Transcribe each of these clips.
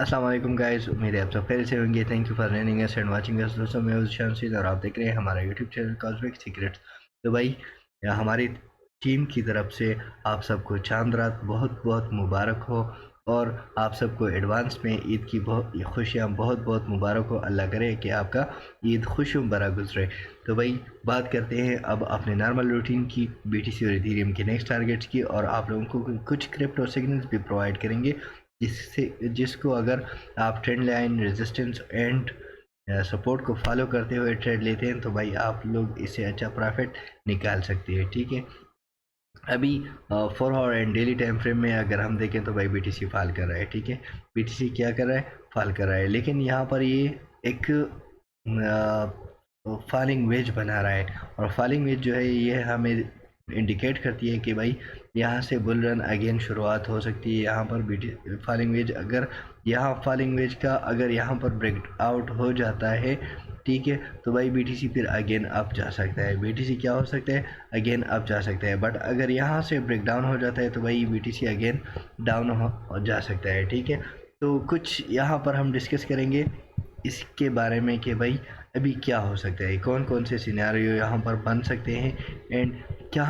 अस्सलाम वालेकुम गाइस, उम्मीद है आप सब खैरियत से होंगे। Thank you for running us and watching us. दोस्तों, मैं हूं शमशीद और आप देख रहे हैं हमारा यूट्यूब चैनल कॉस्मिक सीक्रेट्स। तो भाई, हमारी टीम की तरफ से आप सबको चांद रात बहुत बहुत मुबारक हो और आप सबको एडवांस में ईद की बहुत खुशियाँ बहुत बहुत मुबारक हो। अल्लाह करे कि आपका ईद खुशियों भरा गुजरे। तो भाई, बात करते हैं अब अपने नॉर्मल रूटीन की, बीटीसी और इथेरियम के नेक्स्ट टारगेट्स की, और आप लोगों को कुछ क्रिप्टो सिग्नल्स भी प्रोवाइड करेंगे जिसको अगर आप trend line, resistance and support को फॉलो करते हुए ट्रेड लेते हैं तो भाई आप लोग इससे अच्छा प्रॉफिट निकाल सकते हैं। ठीक है, अभी 4 our and daily time frame में अगर हम देखें तो भाई बीटीसी फॉल कर रहा है। ठीक है, बीटीसी क्या कर रहा है, फॉल कर रहा है, लेकिन यहाँ पर ये एक फॉलिंग वेज बना रहा है, और फॉलिंग वेज जो है ये हमें इंडिकेट करती है कि भाई यहाँ से बुल रन अगेन शुरुआत हो सकती है। यहाँ पर बीटी फॉलिंग वेज, अगर यहाँ फॉलिंग वेज का अगर यहाँ पर ब्रेक आउट हो जाता है, ठीक है, तो भाई बीटीसी फिर अगेन अप जा सकता है। बीटीसी क्या हो सकता है, अगेन अप जा सकता है। बट अगर यहाँ से ब्रेक डाउन हो जाता है तो भाई बीटीसी अगेन डाउन हो जा सकता है। ठीक है, तो कुछ यहाँ पर हम डिस्कस करेंगे इसके बारे में कि भाई अभी क्या हो सकता है, कौन कौन से सिनेरियो यहाँ पर बन सकते हैं, एंड क्या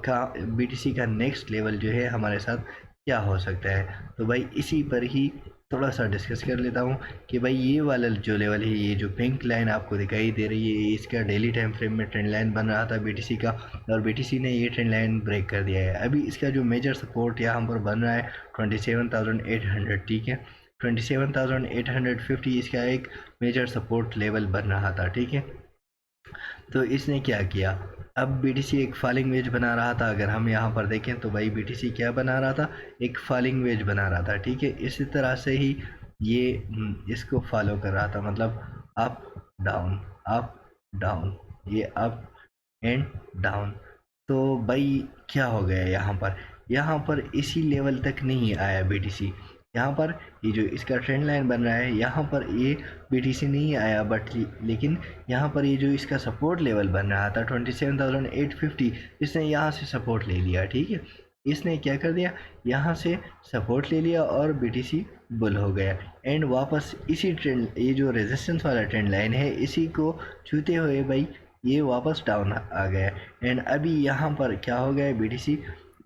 का बीटीसी का नेक्स्ट लेवल जो है हमारे साथ क्या हो सकता है। तो भाई इसी पर ही थोड़ा सा डिस्कस कर लेता हूँ कि भाई ये वाला जो लेवल है, ये जो पिंक लाइन आपको दिखाई दे रही है, इसका डेली टाइम फ्रेम में ट्रेंड लाइन बन रहा था बीटीसी का, और बीटीसी ने ये ट्रेंड लाइन ब्रेक कर दिया है। अभी इसका जो मेजर सपोर्ट यहाँ पर बन रहा है 27,800। ठीक है, 27,850 इसका एक मेजर सपोर्ट लेवल बन रहा था। ठीक है, तो इसने क्या किया, अब बीटीसी एक फॉलिंग वेज बना रहा था। अगर हम यहाँ पर देखें तो भाई बीटीसी क्या बना रहा था, एक फॉलिंग वेज बना रहा था। ठीक है, इसी तरह से ही ये इसको फॉलो कर रहा था, मतलब अप डाउन, अप डाउन, ये अप एंड डाउन। तो भाई क्या हो गया यहाँ पर इसी लेवल तक नहीं आया बीटीसी। यहाँ पर ये जो इसका ट्रेंड लाइन बन रहा है, यहाँ पर ये बीटीसी नहीं आया, बट लेकिन यहाँ पर ये जो इसका सपोर्ट लेवल बन रहा था 27,850, इसने यहाँ से सपोर्ट ले लिया। ठीक है, इसने क्या कर दिया, यहाँ से सपोर्ट ले लिया और बीटीसी बुल हो गया, एंड वापस इसी ट्रेंड, ये जो रेजिस्टेंस वाला ट्रेंड लाइन है, इसी को छूते हुए भाई ये वापस डाउन आ गया, एंड अभी यहाँ पर क्या हो गया, बीटीसी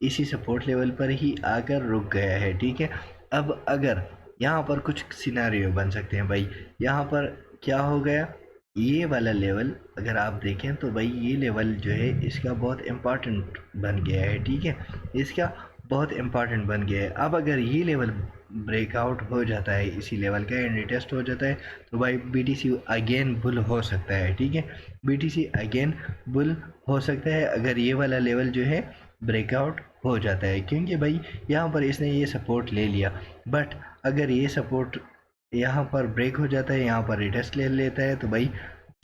इसी सपोर्ट लेवल पर ही आकर रुक गया है। ठीक है, अब अगर यहाँ पर कुछ सिनारियो बन सकते हैं भाई, यहाँ पर क्या हो गया, ये वाला लेवल अगर आप देखें तो भाई ये लेवल जो है इसका बहुत इम्पॉर्टेंट बन गया है। ठीक है, इसका बहुत इम्पॉर्टेंट बन गया है। अब अगर ये लेवल ब्रेकआउट हो जाता है, इसी लेवल का एंड टेस्ट हो जाता है, तो भाई बीटीसी अगेन बुल हो सकता है। ठीक है, बीटीसी अगेन बुल हो सकता है अगर ये वाला लेवल जो है ब्रेकआउट हो जाता है, क्योंकि भाई यहाँ पर इसने ये सपोर्ट ले लिया, बट अगर ये सपोर्ट यहाँ पर ब्रेक हो जाता है, यहाँ पर रिटेस्ट ले लेता है, तो भाई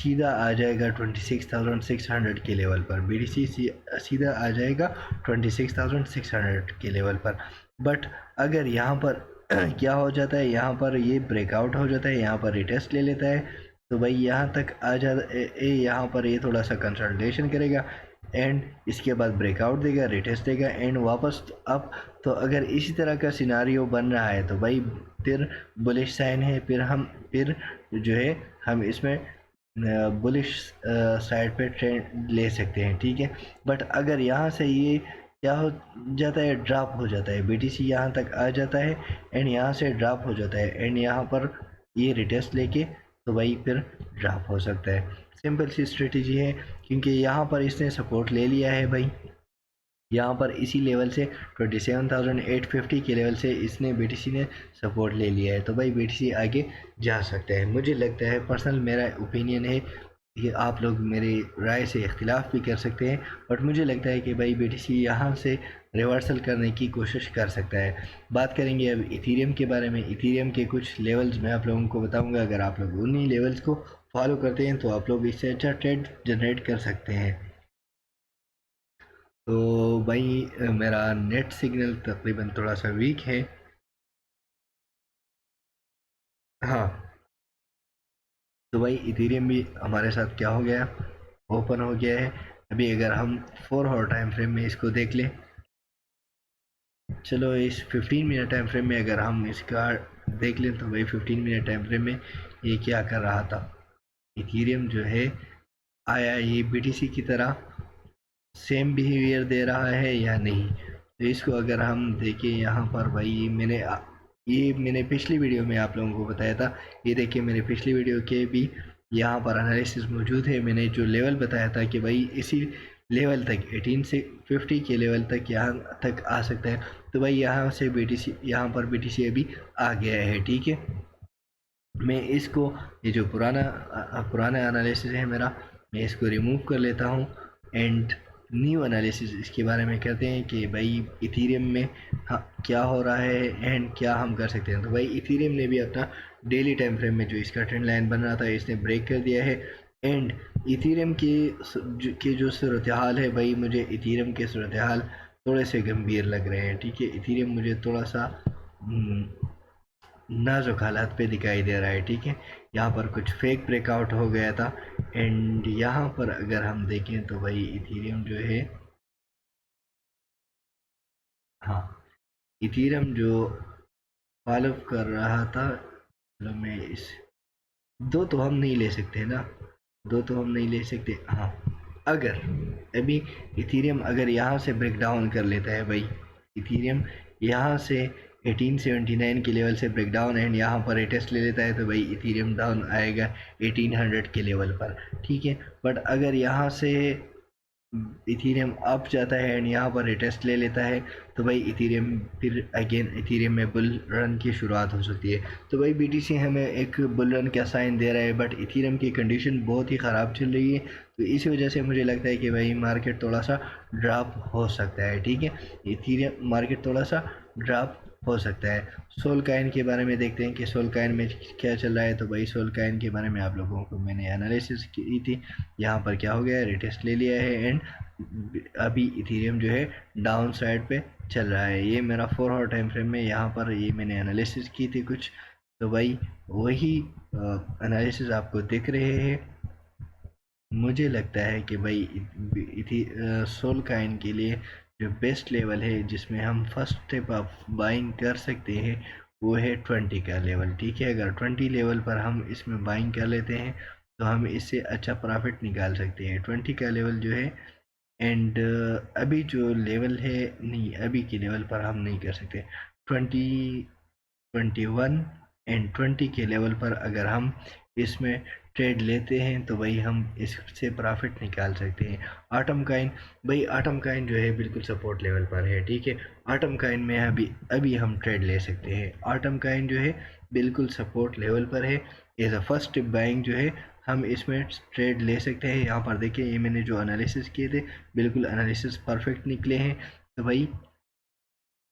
सीधा आ जाएगा 26,600 के लेवल पर। बीटीसी सीधा आ जाएगा 26,600 के लेवल पर। बट अगर यहाँ पर क्या हो जाता है, यहाँ पर ये ब्रेकआउट हो जाता है, यहाँ पर रिटेस्ट ले लेता है, तो भाई यहाँ तक आ जाता, यहाँ पर ये थोड़ा सा कंसल्टेशन करेगा, एंड इसके बाद ब्रेकआउट देगा, रिटेस्ट देगा, एंड वापस अप। तो अगर इसी तरह का सिनारियो बन रहा है तो भाई फिर बुलिश साइन है, फिर जो है हम इसमें बुलिश साइड पे ट्रेंड ले सकते हैं। ठीक है, बट अगर यहाँ से ये क्या हो जाता है, ड्रॉप हो जाता है, बीटीसी यहाँ तक आ जाता है एंड यहाँ से ड्रॉप हो जाता है, एंड यहाँ पर ये रिटेस्ट लेके तो भाई फिर ड्रॉप हो सकता है। सिंपल सी स्ट्रेटजी है, क्योंकि यहाँ पर इसने सपोर्ट ले लिया है भाई, यहाँ पर इसी लेवल से 27,850 के लेवल से इसने बीटीसी ने सपोर्ट ले लिया है, तो भाई बीटीसी आगे जा सकता है। मुझे लगता है, पर्सनल मेरा ओपिनियन है, ये आप लोग मेरी राय से इख्तिलाफ भी कर सकते हैं, बट मुझे लगता है कि भाई बीटीसी यहाँ से रिवर्सल करने की कोशिश कर सकता है। बात करेंगे अब इथीरियम के बारे में। इथीरियम के कुछ लेवल्स मैं आप लोगों को बताऊँगा, अगर आप लोग उन्हीं लेवल्स को फॉलो करते हैं तो आप लोग इससे अच्छा ट्रेड जनरेट कर सकते हैं। तो भाई मेरा नेट सिग्नल तकरीबन थोड़ा सा वीक है। हाँ, तो भाई इथेरियम भी हमारे साथ क्या हो गया, ओपन हो गया है। अभी अगर हम 4 आवर टाइम फ्रेम में इसको देख लें, चलो इस 15 मिनट टाइम फ्रेम में अगर हम इसका देख लें तो भाई 15 मिनट टाइम फ्रेम में ये क्या कर रहा था, इथीरियम जो है आया ये बीटीसी की तरह सेम बिहेवियर दे रहा है या नहीं। तो इसको अगर हम देखें यहाँ पर भाई ये मैंने पिछली वीडियो में आप लोगों को बताया था। ये देखिए मेरे पिछली वीडियो के भी यहाँ पर एनालिसिस मौजूद है। मैंने जो लेवल बताया था कि भाई इसी लेवल तक 18 से 50 के लेवल तक यहाँ तक आ सकता है। तो भाई यहाँ से बीटीसी यहाँ पर बीटीसी अभी आ गया है, ठीक है। मैं इसको ये जो पुराना एनालिसिस है मेरा, मैं इसको रिमूव कर लेता हूँ एंड न्यू एनालिसिस इसके बारे में करते हैं कि भाई इथीरियम में क्या हो रहा है एंड क्या हम कर सकते हैं। तो भाई इथीरियम ने भी अपना डेली टाइम फ्रेम में जो इसका ट्रेंड लाइन बन रहा था इसने ब्रेक कर दिया है एंड इथीरियम की जो सूरत हाल है भाई, मुझे इथीरियम के सूरत हाल थोड़े से गंभीर लग रहे हैं, ठीक है। इथीरियम मुझे थोड़ा सा नाजुक हालात पे दिखाई दे रहा है, ठीक है। यहाँ पर कुछ फेक ब्रेकआउट हो गया था एंड यहाँ पर अगर हम देखें तो भाई इथीरियम जो है, हाँ, इथीरियम जो फॉलो कर रहा था, चलो मैं इस दो तो हम नहीं ले सकते ना, दो तो हम नहीं ले सकते। हाँ, अगर अभी इथीरियम अगर यहाँ से ब्रेक डाउन कर लेता है भाई, इथीरियम यहाँ से 1879 के लेवल से ब्रेक डाउन एंड यहाँ पर टेस्ट ले लेता है तो भाई इथीरियम डाउन आएगा 1800 के लेवल पर, ठीक है। बट अगर यहाँ से इथीरियम अप जाता है एंड यहाँ पर रिटेस्ट ले लेता है तो भाई इथीरियम फिर अगेन इथीरियम में बुल रन की शुरुआत हो सकती है। तो भाई बीटीसी हमें एक बुल रन का साइन दे रहा है बट इथीरियम की कंडीशन बहुत ही ख़राब चल रही है। तो इसी वजह से मुझे लगता है कि भाई मार्केट थोड़ा सा ड्रॉप हो सकता है, ठीक है। इथीरियम मार्केट थोड़ा सा ड्रॉप हो सकता है। सोल काइन के बारे में देखते हैं कि सोल काइन में क्या चल रहा है। तो भाई सोल काइन के बारे में आप लोगों को मैंने एनालिसिस की थी। यहाँ पर क्या हो गया है, रिटेस्ट ले लिया है एंड अभी इथीरियम जो है डाउन साइड पे चल रहा है। ये मेरा 4 आवर टाइम फ्रेम में यहाँ पर ये मैंने एनालिसिस की थी कुछ। तो भाई वही एनालिसिस आपको दिख रहे हैं। मुझे लगता है कि भाई सोल काइन के लिए जो बेस्ट लेवल है जिसमें हम फर्स्ट स्टेप ऑफ बाइंग कर सकते हैं वो है 20 का लेवल, ठीक है। अगर 20 लेवल पर हम इसमें बाइंग कर लेते हैं तो हम इससे अच्छा प्रॉफिट निकाल सकते हैं। 20 का लेवल जो है एंड अभी जो लेवल है, नहीं अभी के लेवल पर हम नहीं कर सकते। 20 21 एंड 20 के लेवल पर अगर हम इसमें ट्रेड लेते हैं तो भाई हम इससे प्रॉफिट निकाल सकते हैं। आटम काइन, भाई आटम काइन जो है बिल्कुल सपोर्ट लेवल पर है, ठीक है। आटम काइन में अभी अभी हम ट्रेड ले सकते हैं। आटम काइन जो है बिल्कुल सपोर्ट लेवल पर है। As a first tip buying जो है हम इसमें ट्रेड ले सकते हैं। यहाँ पर देखिए ये मैंने जो एनालिसिस किए थे बिल्कुल एनालिसिस परफेक्ट निकले हैं। तो भाई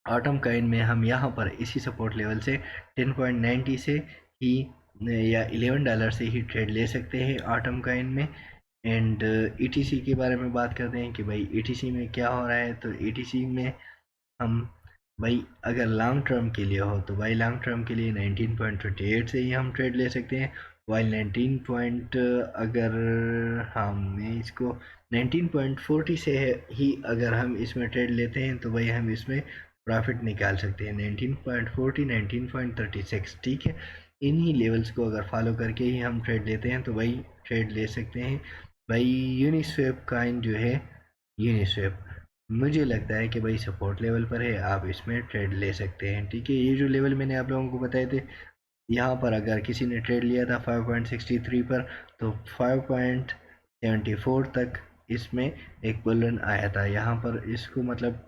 ऑटम काइन में हम यहाँ पर इसी सपोर्ट लेवल से 10.90 से ही या $11 से ही ट्रेड ले सकते हैं ऑटम काइन में। एंड ईटीसी के बारे में बात करते हैं कि भाई ईटीसी में क्या हो रहा है। तो ईटीसी में हम भाई अगर लॉन्ग टर्म के लिए हो तो भाई लॉन्ग टर्म के लिए 19.28 से ही हम ट्रेड ले सकते हैं। वाइल 19 पॉइंट अगर हम इसको 19.40 से ही अगर हम इसमें ट्रेड लेते हैं तो भाई हम इसमें प्रॉफिट निकाल सकते हैं 19.40 19.36, ठीक है। इन्हीं लेवल्स को अगर फॉलो करके ही हम ट्रेड लेते हैं तो भाई ट्रेड ले सकते हैं। भाई यूनिस्वैप काइन जो है, यूनिस्वैप मुझे लगता है कि भाई सपोर्ट लेवल पर है, आप इसमें ट्रेड ले सकते हैं, ठीक है। ये जो लेवल मैंने आप लोगों को बताए थे, यहाँ पर अगर किसी ने ट्रेड लिया था 5.63 पर तो 5.74 तक इसमें एक बुल रन आया था। यहाँ पर इसको मतलब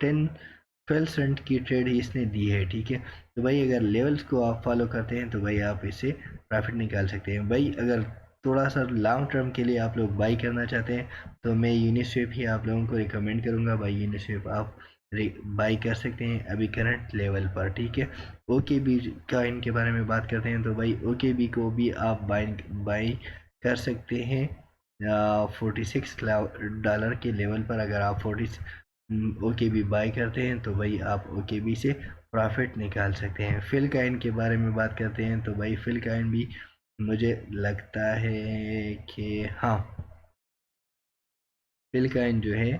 12 सेंट की ट्रेड ही इसने दी है, ठीक है। तो भाई अगर लेवल्स को आप फॉलो करते हैं तो भाई आप इससे प्रॉफिट निकाल सकते हैं। भाई अगर थोड़ा सा लॉन्ग टर्म के लिए आप लोग बाई करना चाहते हैं तो मैं यूनिस्वैप ही आप लोगों को रिकमेंड करूँगा। भाई यूनिस्वैप आप बाई कर सकते हैं अभी करंट लेवल पर, ठीक है। ओके बी का इनके बारे में बात करते हैं तो भाई ओके बी को भी आप बाई कर सकते हैं 46 डॉलर के लेवल पर। अगर आप 40 ओके बी बाई करते हैं तो भाई आप ओके बी से प्रॉफिट निकाल सकते हैं। फिल काइन के बारे में बात करते हैं तो भाई फिल काइन भी मुझे लगता है कि हाँ, फिल काइन जो है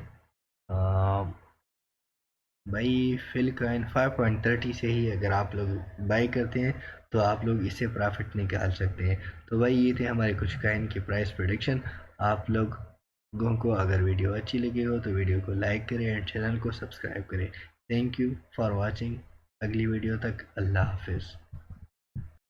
भाई फिल काइन 5.30 से ही अगर आप लोग बाई करते हैं तो आप लोग इससे प्रॉफिट निकाल सकते हैं। तो भाई ये थे हमारे कुछ कॉइन की प्राइस प्रेडिक्शन। आप लोगों को अगर वीडियो अच्छी लगी हो तो वीडियो को लाइक करें एंड चैनल को सब्सक्राइब करें। Thank you for watching. अगली वीडियो तक अल्लाह हाफिज़।